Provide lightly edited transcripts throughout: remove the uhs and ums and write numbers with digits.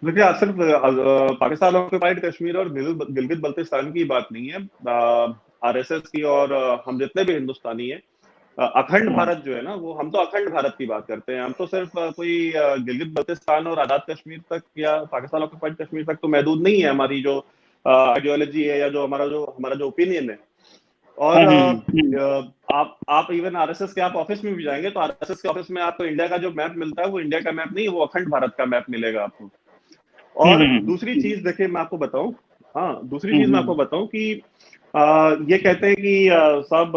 देखिए, आज सिर्फ पाकिस्तान ऑक्युपाइड कश्मीर और गिलगित बल्तिस्तान की बात नहीं है। आरएसएस की और हम जितने भी हिंदुस्तानी हैं, अखंड भारत जो है ना, वो हम तो अखंड भारत की बात करते हैं। हम तो सिर्फ कोई गिलगित बल्तिस्तान और आजाद कश्मीर तक या पाकिस्तान ऑक्युपाइड कश्मीर तक तो महदूद नहीं है हमारी जो आइडियोलॉजी है या जो हमारा जो ओपिनियन है। और आप इवन आरएसएस के आप ऑफिस में भी जाएंगे तो आरएसएस के ऑफिस में आपको इंडिया का जो मैप मिलता है वो इंडिया का मैप नहीं है, वो अखंड भारत का मैप मिलेगा आपको। और दूसरी चीज देखिए मैं आपको बताऊं, हाँ दूसरी चीज मैं आपको बताऊं कि ये कहते हैं कि सब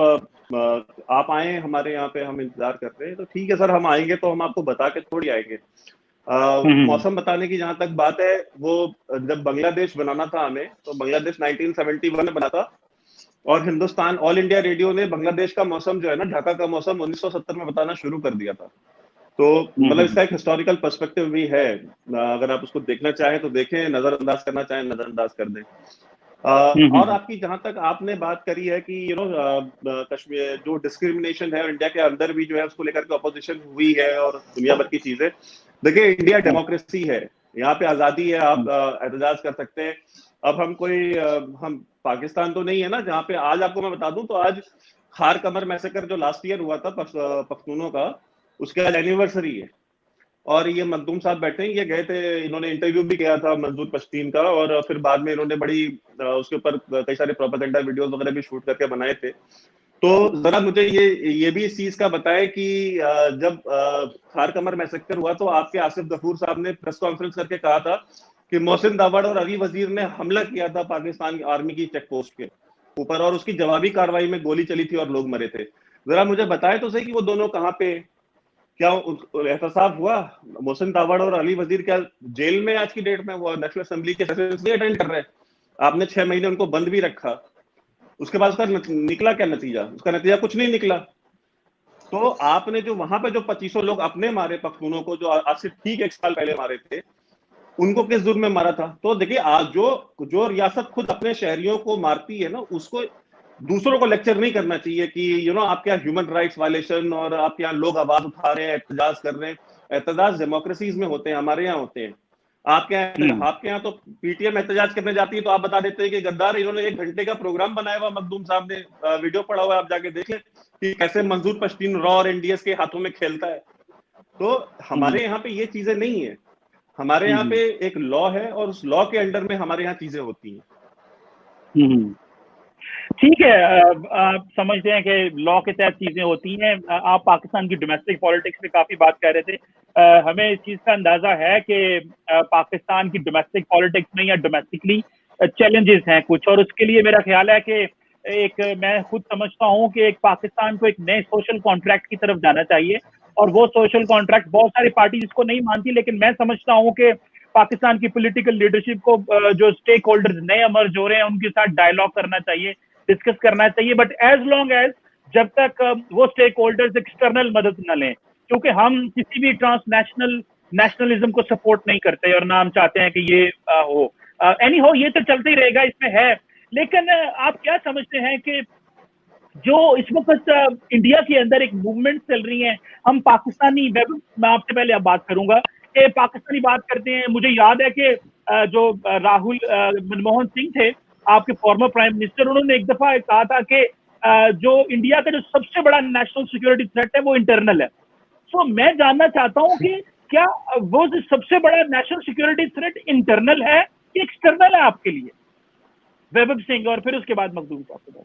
आप आए हमारे यहाँ पे, हम इंतजार कर रहे हैं। तो ठीक है सर, हम आएंगे तो हम आपको बता के थोड़ी आएंगे। मौसम बताने की जहां तक बात है, वो जब बांग्लादेश बनाना था हमें, तो बांग्लादेश 1971 में बना था और हिंदुस्तान ऑल इंडिया रेडियो ने बांग्लादेश का मौसम जो है ना, ढाका का मौसम 1970 में बताना शुरू कर दिया था। तो मतलब इसका एक हिस्टोरिकल पर्सपेक्टिव भी है। अगर आप उसको देखना चाहें तो देखें, नजरअंदाज करना चाहें नजरअंदाज कर दें। और आपकी जहां तक आपने बात करी है कि कश्मीर जो डिस्क्रिमिनेशन है और इंडिया के अंदर भी जो है उसको लेकर के ऑपोजिशन हुई है और दुनिया भर की चीजें। देखिए, इंडिया डेमोक्रेसी है, यहाँ पे आजादी है, आप एहतजाज कर सकते हैं। अब हम पाकिस्तान तो नहीं है ना, जहाँ पे आज आपको मैं बता दूं तो आज खार कमर मैसेकर जो लास्ट ईयर हुआ था पख्तूनों का, उसके आज एनिवर्सरी है। और ये मखदूम साहब बैठे हैं, ये गए थे, इन्होंने इंटरव्यू भी किया था मंजूर पश्तीन का, और फिर बाद में इन्होंने बड़ी उसके ऊपर कई सारे प्रोपेगेंडा वीडियोस वगैरह भी शूट करके बनाए थे। तो जरा मुझे ये भी इस चीज का बताएं कि जब खार कमर मैसेकर हुआ तो आपके आसिफ गफूर साहब ने प्रेस कॉन्फ्रेंस करके कहा था कि मोहसिन दावड़ और अली वजीर ने हमला किया था पाकिस्तान आर्मी की चेक पोस्ट के ऊपर, और उसकी जवाबी कार्रवाई में गोली चली थी और लोग मरे थे। जरा मुझे बताएं तो सही कि वो दोनों कहाँ पे, क्या एहतसाब हुआ? मोहसिन दावड़ और अली वजीर क्या जेल में आज की डेट में? वो नेशनल असेंबली के सेशंस नहीं अटेंड कर रहे? आपने 6 महीने उनको बंद भी रखा, उसके बाद उसका निकला क्या नतीजा? उसका नतीजा कुछ नहीं निकला। तो आपने जो वहां पे जो 2500 लोग अपने मारे पख्तूनों को, जो आज से ठीक 1 साल पहले मारे थे, उनको किस जुर्म में मारा था? तो देखिए, आज जो रियासत खुद अपने शहरियों को मारती है ना, उसको दूसरों को लेक्चर नहीं करना चाहिए कि आपके यहाँ ह्यूमन राइट्स वायलेशन और आपके यहाँ लोग आवाज उठा रहे हैं, एहतजाज कर रहे हैं। एहतजाज डेमोक्रेसीज में होते हैं, हमारे यहाँ होते हैं। आपके यहाँ तो पीटीएम एहतजाज करने जाती है तो आप बता देते हैं कि गद्दार, इन्होंने 1 घंटे का प्रोग्राम बनाया हुआ, मखदूम साहब ने वीडियो पढ़ा हुआ है, आप जाके देख लें कि कैसे मंजूर पश्तीन रॉ और एनडीएस के हाथों में खेलता है। तो हमारे यहाँ पे ये चीजें नहीं है। हमारे यहाँ पे एक लॉ है और उस लॉ के अंडर में हमारे यहाँ चीजें होती हैं। ठीक है, आप समझते हैं कि लॉ के तहत चीजें होती हैं। आप पाकिस्तान की डोमेस्टिक पॉलिटिक्स पे काफी बात कर रहे थे। हमें इस चीज का अंदाजा है कि पाकिस्तान की डोमेस्टिक पॉलिटिक्स में या डोमेस्टिकली चैलेंजेस हैं कुछ, और उसके लिए मेरा ख्याल है कि मैं खुद समझता हूँ कि एक पाकिस्तान को एक नए सोशल कॉन्ट्रैक्ट की तरफ जाना चाहिए, और वो सोशल कॉन्ट्रैक्ट बहुत सारी पार्टी इसको नहीं मानती, लेकिन मैं समझता हूँ कि पाकिस्तान की पॉलिटिकल लीडरशिप को जो स्टेक होल्डर्स नए इमर्ज हो रहे हैं उनके साथ डायलॉग करना चाहिए, डिस्कस करना चाहिए, बट एज लॉन्ग एज जब तक वो स्टेक होल्डर्स एक्सटर्नल मदद न लें, क्योंकि हम किसी भी ट्रांसनेशनल नेशनलिज्म को सपोर्ट नहीं करते और ना हम चाहते हैं कि ये हो। एनी हो, ये तो चलते ही रहेगा, इसमें है। लेकिन आप क्या समझते हैं कि जो इस वक्त इंडिया के अंदर एक मूवमेंट चल रही है, हम पाकिस्तानी, मैं आपसे पहले अब बात करूंगा कि पाकिस्तानी बात करते हैं। मुझे याद है कि जो राहुल मनमोहन सिंह थे, आपके फॉर्मर प्राइम मिनिस्टर, उन्होंने एक दफा कहा था कि जो इंडिया का जो सबसे बड़ा नेशनल सिक्योरिटी थ्रेट है वो इंटरनल है। तो मैं जानना चाहता हूं कि क्या वो जो सबसे बड़ा नेशनल सिक्योरिटी थ्रेट इंटरनल है कि एक्सटर्नल है आपके लिए? वैभव सिंह, और फिर उसके बाद मखदूम साहब।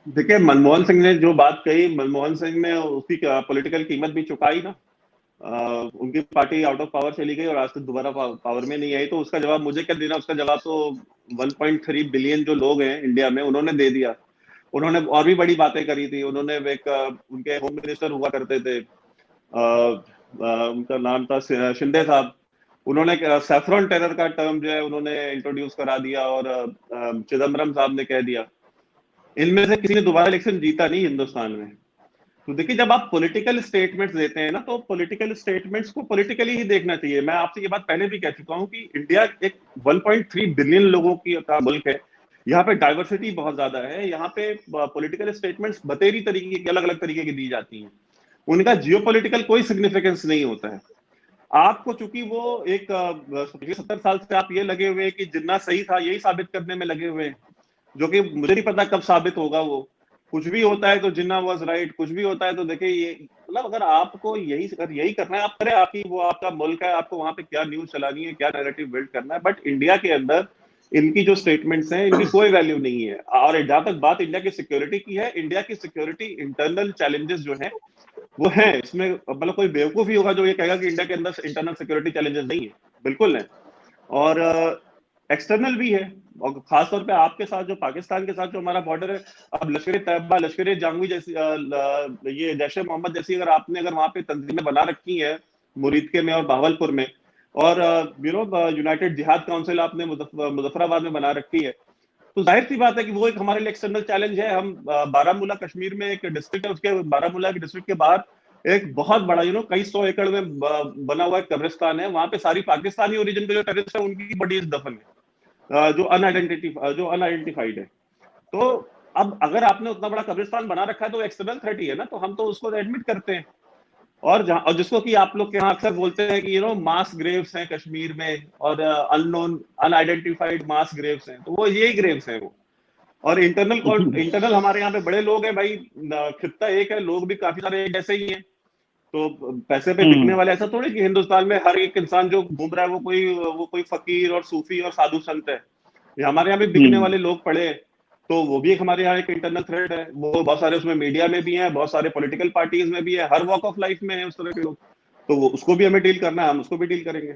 देखिए, मनमोहन सिंह ने जो बात कही, मनमोहन सिंह ने उसकी पॉलिटिकल कीमत भी चुकाई ना। उनकी पार्टी आउट ऑफ पावर चली गई और आज तक दोबारा पावर में नहीं आई, तो उसका जवाब मुझे क्या देना? उसका जवाब तो 1.3 बिलियन जो लोग हैं इंडिया में, उन्होंने दे दिया। उन्होंने और भी बड़ी बातें करी थी। उन्होंने उनके होम मिनिस्टर हुआ करते थे, उनका नाम था शिंदे साहब। उन्होंने सैफ्रॉन टेरर का टर्म जो है उन्होंने इंट्रोड्यूस करा दिया, और चिदम्बरम साहब ने कह दिया। इनमें से किसी ने दोबारा इलेक्शन जीता नहीं हिंदुस्तान में। तो देखिए, जब आप पॉलिटिकल स्टेटमेंट्स देते हैं ना, तो पॉलिटिकल स्टेटमेंट्स को पॉलिटिकली ही देखना चाहिए। मैं आपसे ये बात पहले भी कह चुका हूं कि इंडिया एक 1.3 बिलियन लोगों का मुल्क है। यहाँ पे डाइवर्सिटी बहुत ज्यादा है। यहाँ पे पॉलिटिकल स्टेटमेंट्स बतेरी तरीके की, अलग अलग तरीके की दी जाती हैं। उनका जियोपॉलिटिकल कोई सिग्निफिकेंस नहीं होता है। आपको चूंकि वो एक 70 साल से आप ये लगे हुए कि जिन्ना सही था यही साबित करने में लगे हुए हैं, जो कि मुझे नहीं पता कब साबित होगा। वो कुछ भी होता है तो जिन्ना वाज राइट, कुछ भी होता है तो देखिए ये मतलब अगर आपको यही करना है आप करें, आपकी वो आपका मुल्क है, आपको वहां पे क्या न्यूज चलानी है, क्या नैरेटिव बिल्ड करना है। बट इंडिया के अंदर इनकी जो स्टेटमेंट्स हैं इनकी कोई वैल्यू नहीं है। और जहां तक बात इंडिया की सिक्योरिटी की है, इंडिया की सिक्योरिटी इंटरनल चैलेंजेस जो है वो है, इसमें मतलब कोई बेवकूफ ही होगा जो ये कहेगा कि इंडिया के अंदर इंटरनल सिक्योरिटी चैलेंजेस नहीं है, बिल्कुल है। और एक्सटर्नल भी है, और खासतौर पे आपके साथ जो पाकिस्तान के साथ जो हमारा बॉर्डर है, अब लश्कर तैयबा, लश्कर जंगवी जैसी ये जैश ए मोहम्मद जैसी अगर वहां पे तंजीमें बना रखी है मुरीदके में और बहावलपुर में, और यूनाइटेड जिहाद काउंसिल आपने मुजफ्फराबाद में बना रखी है, तो जाहिर सी बात है कि वो एक हमारे लिए एक्सटर्नल चैलेंज है। हम बारामूला कश्मीर में एक डिस्ट्रिक्ट है, उसके बारामूला के डिस्ट्रिक्ट के बाहर एक बहुत बड़ा कई 100 एकड़ में बना हुआ एक कब्रिस्तान है। वहां पे सारी पाकिस्तानी ओरिजिन के जो टेररिस्ट है उनकी बॉडीज दफन है, जो अनआइडेंटिफाइड है। तो अब अगर आपने उतना बड़ा कब्रिस्तान बना रखा है तो एक्सटर्नल थ्रेट ही है ना, तो हम तो उसको एडमिट करते हैं। और जिसको कि आप लोग के यहाँ अक्सर बोलते हैं कि मास ग्रेव्स हैं कश्मीर में, और अननोन अनआइडेंटिफाइड मास ग्रेव्स हैं, तो वो यही ग्रेव्स हैं वो। और इंटरनल हमारे यहाँ पे बड़े लोग हैं भाई, खित्ता एक है, लोग भी काफी सारे एक जैसे ही हैं। तो पैसे पे बिकने वाले ऐसा थोड़ी कि हिंदुस्तान में हर एक इंसान जो घूम रहा है वो कोई फकीर और सूफी और साधु संत है। ये हमारे यहाँ भी बिकने वाले लोग पड़े हैं, तो वो भी एक हमारे यहाँ एक इंटरनल थ्रेट है। वो बहुत सारे उसमें मीडिया में भी हैं, बहुत सारे पॉलिटिकल पार्टीज में भी है, हर वॉक ऑफ लाइफ में है उस तरह के लोग। तो वो उसको भी हमें डील करना है, हम उसको भी डील करेंगे।